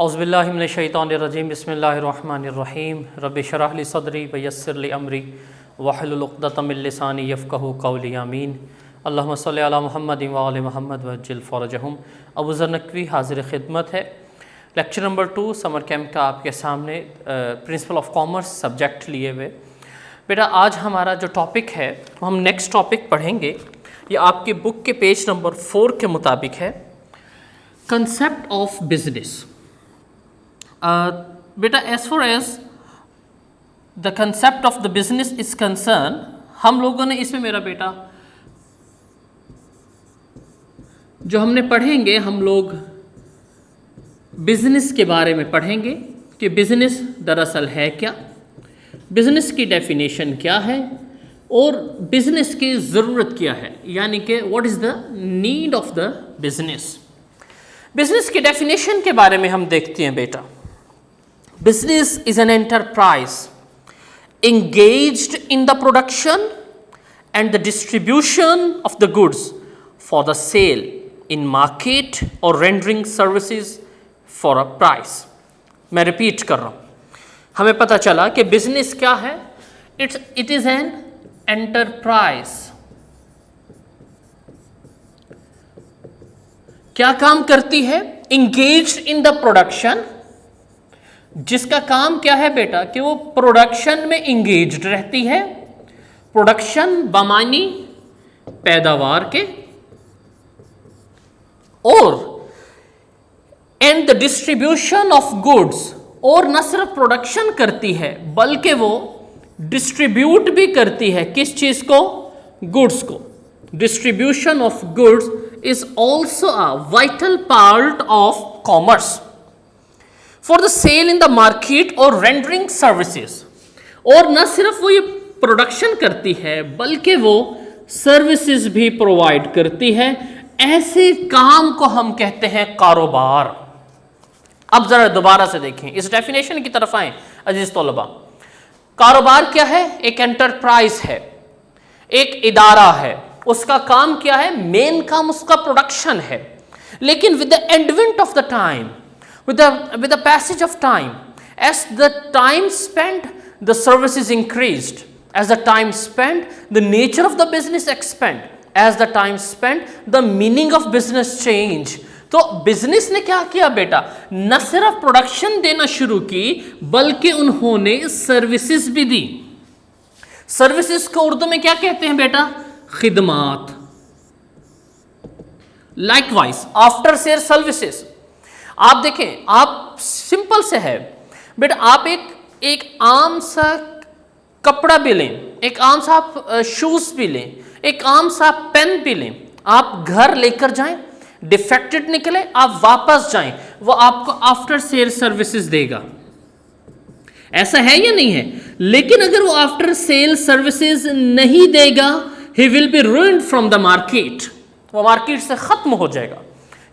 औज़ुबिल्लाहि मिनश्शैतानिर्रजीम बिस्मिल्लाहिर्रहमानिर्रहीम रब्बि शरह ली सदरी व यस्सिर ली अमरी वहलुल उक़दतम मिन लिसानी यफ़क़हू क़ौली आमीन। अल्लाहुम्मा सल्लि अला मुहम्मद व आलि मुहम्मद वअज्जिल फ़रजहुम। अबू ज़र नक़वी हाज़िर खिदमत है। लेक्चर नंबर 2 समर कैंप का आपके सामने प्रिंसिपल ऑफ कॉमर्स सब्जेक्ट लिए हुए। बेटा आज हमारा जो टॉपिक है वो हम नेक्स्ट टॉपिक पढ़ेंगे। ये आपकी बुक के पेज नंबर 4 के मुताबिक है, कंसेप्ट ऑफ बिजनेस। बेटा as far as the concept of the business is concern, हम लोगों ने इसमें मेरा बेटा जो हमने पढ़ेंगे, हम लोग बिजनेस के बारे में पढ़ेंगे कि बिजनेस दरअसल है क्या, बिजनेस की डेफिनेशन क्या है और बिजनेस की ज़रूरत क्या है, यानी कि what is the need of the business. Business की डेफिनेशन के बारे में हम देखते हैं बेटा। Business is an enterprise engaged in the production and the distribution of the goods for the sale in market or rendering services for a price। मैं repeat कर रहा हूँ, हमें पता चला कि बिजनेस क्या है। It is an enterprise. क्या काम करती है? engaged in the production, जिसका काम क्या है बेटा कि वो प्रोडक्शन में इंगेज्ड रहती है। प्रोडक्शन बमानी पैदावार के, और and the distribution of goods, और न सिर्फ प्रोडक्शन करती है बल्कि वो डिस्ट्रीब्यूट भी करती है। किस चीज को? गुड्स को। Distribution of goods is also a vital part of commerce for the sale in the market और रेंडरिंग सर्विसेज। और न सिर्फ वो ये प्रोडक्शन करती है बल्कि वो सर्विसेज भी प्रोवाइड करती है। ऐसे काम को हम कहते हैं कारोबार। अब जरा दोबारा से देखें, इस डेफिनेशन की तरफ आए अजीज तलबा। कारोबार क्या है? एक एंटरप्राइज है, एक इदारा है। उसका काम क्या है? मेन काम उसका प्रोडक्शन है। लेकिन with the advent of the time, with the passage of time, as the time spent, the services increased. As the time spent, the nature of the business expand. As the time spent, the meaning of business change. तो business ने क्या किया बेटा? न सिर्फ production देना शुरू की बल्कि उन्होंने सर्विसेज भी दी। सर्विसेज को उर्दू में क्या कहते हैं बेटा? खिदमात। Likewise after sale services. आप देखें, आप सिंपल से है बेटा, आप एक आम सा कपड़ा भी लें, एक आम सा आप शूज भी लें, एक आम सा पेन भी लें, आप घर लेकर जाएं, डिफेक्टेड निकले, आप वापस जाएं, वो आपको आफ्टर सेल सर्विसेज देगा। ऐसा है या नहीं है? लेकिन अगर वो आफ्टर सेल सर्विसेज नहीं देगा, he will be ruined from the market, वो मार्केट से खत्म हो जाएगा।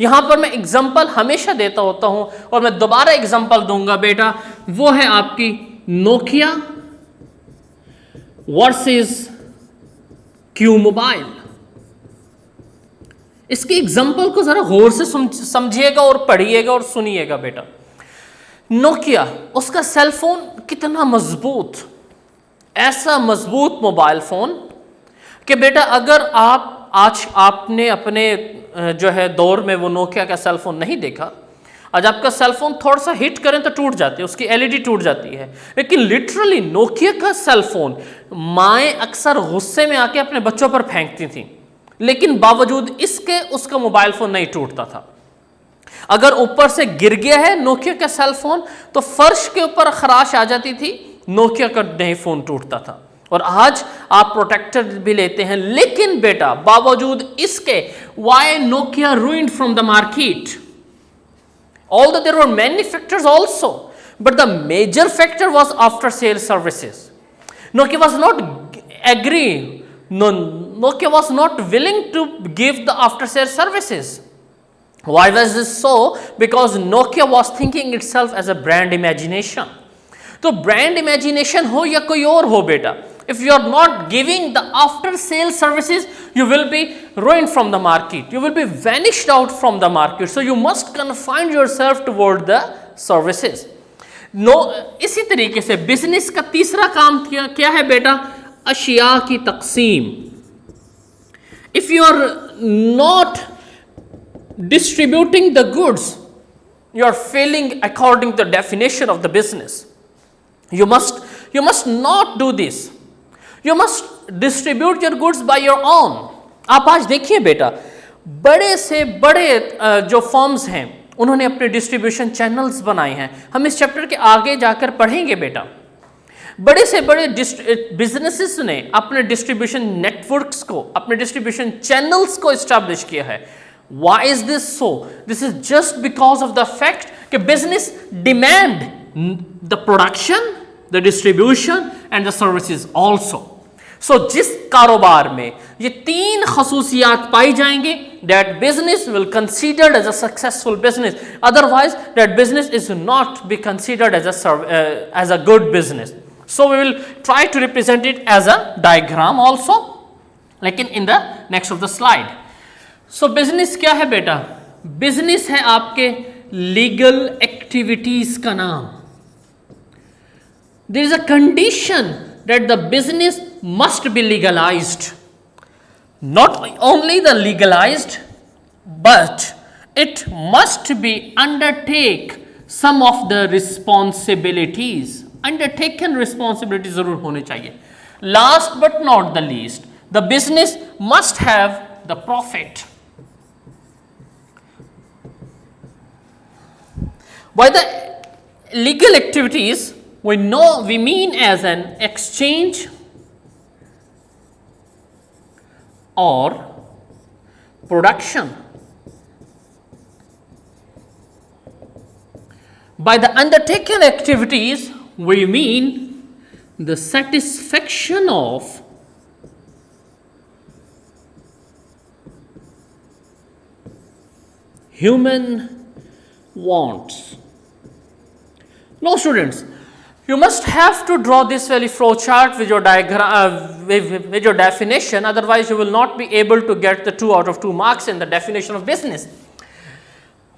यहां पर मैं एग्जाम्पल हमेशा देता होता हूं और मैं दोबारा एग्जाम्पल दूंगा बेटा, वो है आपकी नोकिया वर्सेस क्यू मोबाइल। इसके एग्जाम्पल को जरा गौर से समझिएगा और पढ़िएगा और सुनिएगा बेटा। नोकिया, उसका सेल फोन कितना मजबूत, ऐसा मजबूत मोबाइल फोन कि बेटा अगर आज आपने अपने जो है दौर में वो नोकिया का सेल फोन नहीं देखा, आज आपका सेल फोन थोड़ा सा हिट करें तो टूट जाती है, उसकी एलईडी टूट जाती है। लेकिन लिटरली नोकिया का सेल फोन माएँ अक्सर गुस्से में आके अपने बच्चों पर फेंकती थी, लेकिन बावजूद इसके उसका मोबाइल फोन नहीं टूटता था। अगर ऊपर से गिर गया है नोकिया का सेल फोन तो फर्श के ऊपर खराश आ जाती थी, नोकिया का नहीं फोन टूटता था। और आज आप प्रोटेक्टर भी लेते हैं, लेकिन बेटा बावजूद इसके why Nokia ruined from the market? Although there were many factors also, but the major factor was after sale services. Nokia was not Nokia was not willing to give the after sale services. Why was this so? Because Nokia was thinking itself as a brand imagination. तो brand imagination हो या कोई और हो बेटा, if you are not giving the after sale services, you will be ruined from the market, you will be vanished out from the market. So you must confine yourself toward the services. No, इसी तरीके से business का तीसरा काम क्या है बेटा? अशिया की तकसीम। If you are not distributing the goods, you are failing according to the definition of the business. You must not do this. You must distribute your goods by your own. आप आज देखिए बेटा, बड़े से बड़े जो फर्म्स हैं उन्होंने अपने डिस्ट्रीब्यूशन चैनल्स बनाए हैं। हम इस चैप्टर के आगे जाकर पढ़ेंगे बेटा। बड़े से बड़े बिजनेसेस ने अपने डिस्ट्रीब्यूशन नेटवर्क्स को, अपने डिस्ट्रीब्यूशन चैनल्स को एस्टैब्लिश किया है। Why is this so? This is just because of the fact that business demand the production, the distribution and the services also. So जिस कारोबार में ये तीन खसूसियात पाई जाएंगे, that business will considered as a successful business. Otherwise, that business is not be considered as a good business. So we will try to represent it as a diagram also, like in the next of the slide. So business क्या है बेटा? Business है आपके legal activities का नाम। There is a condition that the business must be legalised, not only the legalised but it must be undertake some of the responsibilities. Undertaken responsibility जरूर होनी चाहिए। Last but not the least, the business must have the profit. By the legal activities, we mean as an exchange or production. By the undertaken activities, we mean the satisfaction of human wants. Now students, you must have to draw this very flow chart with your diagram, with your definition, otherwise you will not be able to get the 2 out of 2 marks in the definition of business.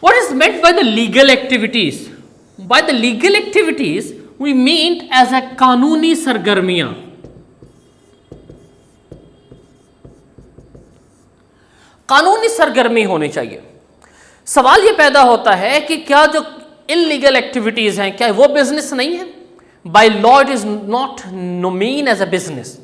What is meant by the legal activities? By the legal activities, we mean as a कानूनी सरगर्मियां। कानूनी सरगर्मी होनी चाहिए। सवाल ये पैदा होता है कि क्या जो इलीगल एक्टिविटीज हैं क्या वो बिजनेस नहीं है? By law it is not mean as a business.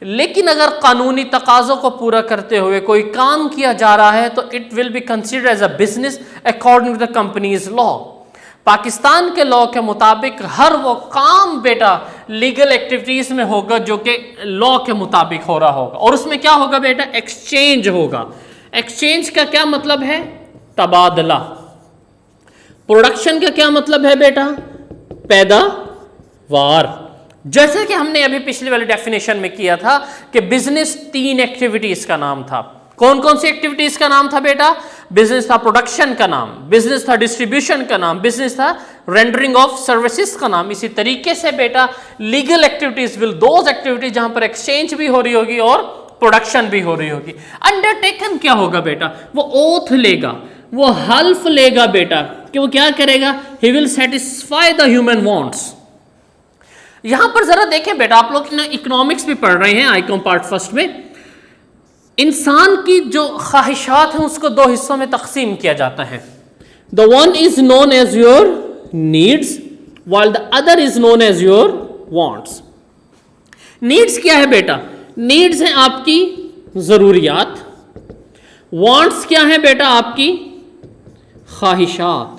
लेकिन अगर कानूनी तकाज़ों को पूरा करते हुए कोई काम किया जा रहा है तो it will be considered as a business according to the companies law. Pakistan के लॉ के मुताबिक हर वो काम बेटा लीगल एक्टिविटीज में होगा जो कि लॉ के मुताबिक हो रहा होगा, और उसमें क्या होगा बेटा? एक्सचेंज होगा। एक्सचेंज का क्या मतलब है? तबादला। प्रोडक्शन का क्या मतलब है बेटा? पैदावार। जैसे कि हमने अभी पिछली वाली डेफिनेशन में किया था कि बिजनेस 3 एक्टिविटीज का नाम था। कौन कौन सी एक्टिविटीज का नाम था बेटा? बिजनेस था प्रोडक्शन का नाम, बिजनेस था डिस्ट्रीब्यूशन का नाम, बिजनेस था रेंडरिंग ऑफ सर्विसेज का नाम। इसी तरीके से बेटा legal activities will those activities जहां पर एक्सचेंज भी हो रही होगी और प्रोडक्शन भी हो रही होगी। अंडरटेकन क्या होगा बेटा? वो ओथ लेगा, वो हल्फ लेगा बेटा कि वो क्या करेगा? He will satisfy the human wants. यहां पर जरा देखें बेटा, आप लोग इकोनॉमिक्स भी पढ़ रहे हैं आइकॉन पार्ट फर्स्ट में। इंसान की जो ख्वाहिशात हैं उसको 2 हिस्सों में तकसीम किया जाता है। The one is known as your needs while the other is known as your wants. Needs क्या है बेटा? नीड्स हैं आपकी जरूरियात। वांट्स क्या है बेटा? आपकी ख्वाहिशात।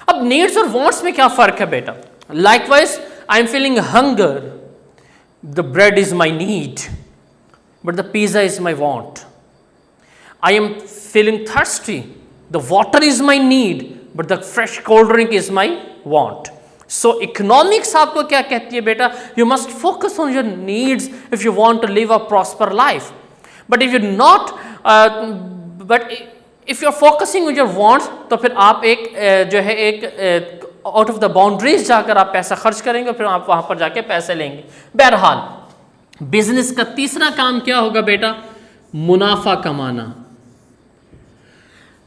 अब नीड्स और वांट्स में क्या फर्क है बेटा? Likewise I am feeling hunger, the bread is my need but the pizza is my want. I am feeling thirsty, the water is my need but the fresh cold drink is my want. So economics आपको क्या कहती है बेटा? You must focus on your needs if you want to live a prosper life, but if you not if you are focusing on your wants तो फिर आप एक जो है एक आउट ऑफ द बाउंड्रीज जाकर आप पैसा खर्च करेंगे, फिर आप वहां पर जाके पैसे लेंगे। बहरहाल बिजनेस का तीसरा काम क्या होगा बेटा? मुनाफा कमाना।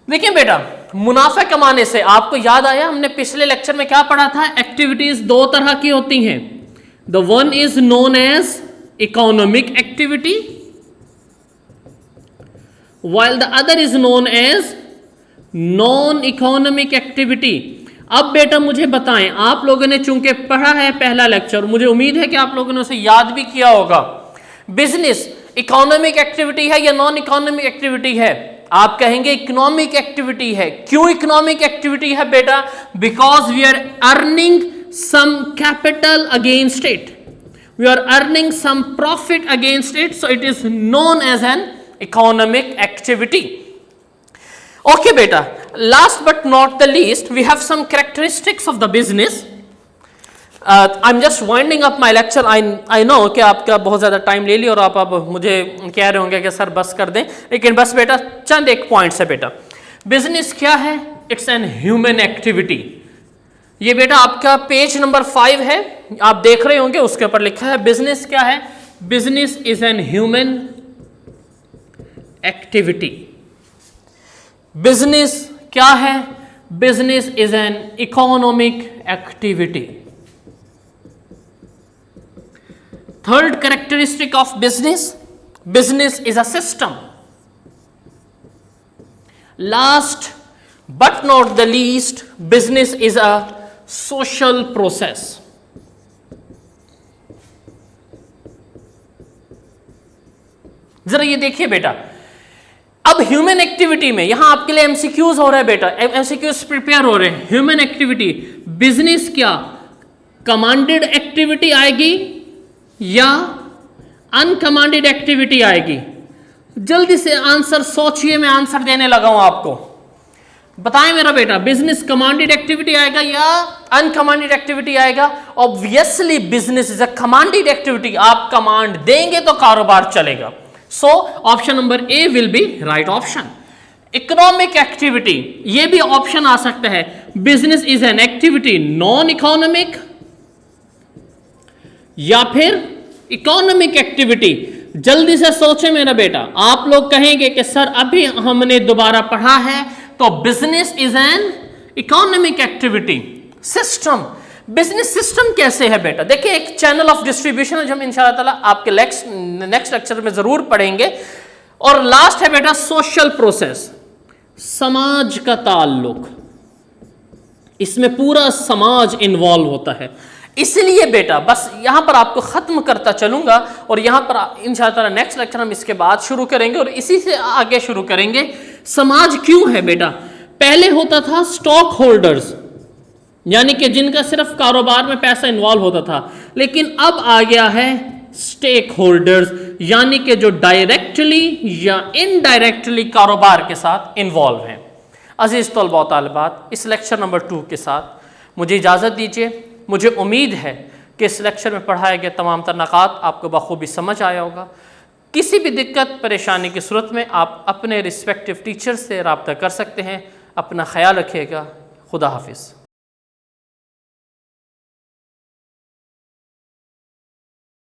देखिए बेटा, मुनाफा कमाने से आपको याद आया हमने पिछले लेक्चर में क्या पढ़ा था? एक्टिविटीज दो तरह की होती हैं। The one is known as economic activity while the other is known as non economic activity. अब बेटा मुझे बताएं, आप लोगों ने चूंकि पढ़ा है पहला लेक्चर, मुझे उम्मीद है कि आप लोगों ने उसे याद भी किया होगा। बिजनेस इकोनॉमिक एक्टिविटी है या नॉन इकोनॉमिक एक्टिविटी है? आप कहेंगे इकोनॉमिक एक्टिविटी है। क्यों इकोनॉमिक एक्टिविटी है बेटा? Because we are earning some capital against it, we are earning some profit against it, so it is known as an economic activity. Okay beta, last but not the least we have some characteristics of the business. I'm just winding up my lecture. I know कि आपका बहुत ज़्यादा time ले लिया और आप अब मुझे कह रहे होंगे कि सर बस कर दें, लेकिन बस बेटा चंद एक पॉइंट्स है बेटा। बिजनेस क्या है? It's an human activity. ये बेटा आपका पेज नंबर 5 है, आप देख रहे होंगे, उसके ऊपर लिखा है बिजनेस क्या है? Business is an human activity. Business क्या है? Business is an economic activity. Third characteristic of business, business is a system. Last but not the least, business is a social process. जरा ये देखिए बेटा, अब ह्यूमन एक्टिविटी में यहां आपके लिए एमसीक्यूज हो रहा है बेटा, एमसीक्यूज प्रिपेयर हो रहे हैं। ह्यूमन एक्टिविटी, बिजनेस क्या कमांडेड एक्टिविटी आएगी या अनकमांडेड एक्टिविटी आएगी? जल्दी से आंसर सोचिए, मैं आंसर देने लगा हूं आपको। बताएं मेरा बेटा, बिजनेस कमांडेड एक्टिविटी आएगा या अनकमांडेड एक्टिविटी आएगा? Obviously business is a commanded activity. आप कमांड देंगे तो कारोबार चलेगा। So option number A will be right option. Economic activity, ये भी ऑप्शन आ सकता है। Business is an activity non economic या फिर इकोनॉमिक एक्टिविटी। जल्दी से सोचे मेरा बेटा, आप लोग कहेंगे कि सर अभी हमने दोबारा पढ़ा है, तो business is an economic activity. System, business system कैसे है बेटा? देखिए एक चैनल ऑफ डिस्ट्रीब्यूशन जो हम इंशाअल्लाह ताला आपके नेक्स्ट लेक्चर में जरूर पढ़ेंगे। और लास्ट है बेटा सोशल प्रोसेस, समाज का ताल्लुक। इसमें पूरा समाज इन्वॉल्व होता है। इसलिए बेटा बस यहां पर आपको खत्म करता चलूंगा और यहां पर इंशाअल्लाह ताला नेक्स्ट लेक्चर हम इसके बाद शुरू करेंगे और इसी से आगे शुरू करेंगे। समाज क्यों है बेटा? पहले होता था स्टॉक होल्डर्स, यानी कि जिनका सिर्फ कारोबार में पैसा इन्वॉल्व होता था, लेकिन अब आ गया है स्टेक होल्डर्स, यानी कि जो डायरेक्टली या इनडायरेक्टली कारोबार के साथ इन्वॉल्व हैं। अजीज तलबा व तालिबात, इस लेक्चर नंबर 2 के साथ मुझे इजाज़त दीजिए। मुझे उम्मीद है कि इस लेक्चर में पढ़ाए गए तमाम तरनाक़ात आपको बखूबी समझ आया होगा। किसी भी दिक्कत परेशानी की सूरत में आप अपने रिस्पेक्टिव टीचर से रब्ता कर सकते हैं। अपना ख्याल रखिएगा। खुदा हाफिज़।